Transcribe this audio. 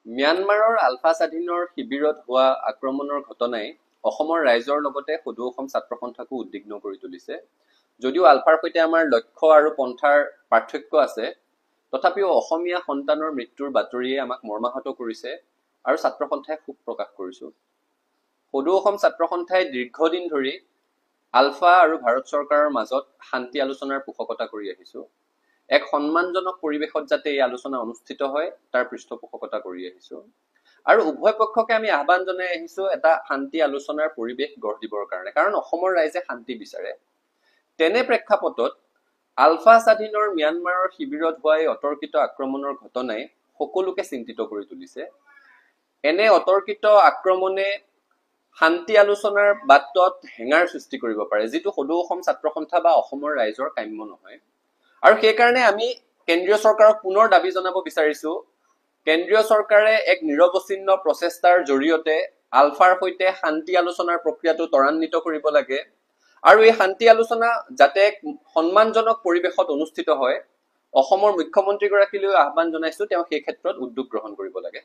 म्यानमाৰৰ আলফা স্বাধীনৰ শিবিৰত হোৱা আক্ৰমণৰ ঘটনাই অসমৰ ৰাইজৰ লগতে সদৌ অসম ছাত্ৰ সন্থাকো উদ্বিগ্ন কৰি তুলিছে। যদিও আলফাৰ সৈতে আমাৰ লক্ষ্য আৰু পন্থাৰ পাৰ্থক্য আছে, তথাপিও অসমীয়া সন্তানৰ মৃত্যুৰ বাতৰিয়ে আমাক মৰ্মাহত কৰিছে আৰু ছাত্ৰ সন্থাই শোক প্ৰকাশ কৰিছো। সদৌ অসম ছাত্ৰ সন্থাই দীৰ্ঘদিন ধৰি আলফা আৰু ভাৰত চৰকাৰৰ মাজত শান্তি আলোচনাৰ পোষকতা কৰি আহিছো। এক সন্মানজনক পৰিৱেশত যাতে এই আলোচনা অনুষ্ঠিত হয় তাৰ পৃষ্ঠপোষকতা কৰি আহিছো আৰু উভয় পক্ষকে আমি আহ্বান জনাই আহিছো এটা শান্তি আলোচনাৰ পৰিৱেশ গঢ় দিবৰ কাৰণে, কাৰণ অসমৰ ৰাইজে শান্তি বিচাৰে। তেনে প্ৰেক্ষাপটত আলফা স্বাধীনৰ ম্যানমাৰৰ শিবিৰত হোৱা এই অতৰ্কিত আক্ৰমণৰ ঘটনাই সকলোকে চিন্তিত কৰি তুলিছে। এনে অতৰ্কিত আক্ৰমণে শান্তি আলোচনাৰ বাটত হেঙাৰ সৃষ্টি কৰিব পাৰে, যিটো সদৌ অসম ছাত্ৰ সন্থা বা অসমৰ ৰাইজৰ কাম্য নহয়। আৰু সেইকাৰণে আমি কেন্দ্ৰীয় চৰকাৰক পুনৰ দাবী জনাব বিচাৰিছো, কেন্দ্ৰীয় চৰকাৰে এক নিৰৱচ্ছিন্ন প্ৰচেষ্টাৰ জৰিয়তে আলফাৰ সৈতে শান্তি আলোচনাৰ প্ৰক্ৰিয়াটো ত্বৰান্বিত কৰিব লাগে আৰু এই শান্তি আলোচনা যাতে এক সন্মানজনক পৰিৱেশত অনুষ্ঠিত হয়, অসমৰ মুখ্যমন্ত্ৰীগৰাকীলৈ আহ্বান জনাইছো তেওঁ সেই ক্ষেত্ৰত উদ্যোগ গ্ৰহণ কৰিব লাগে।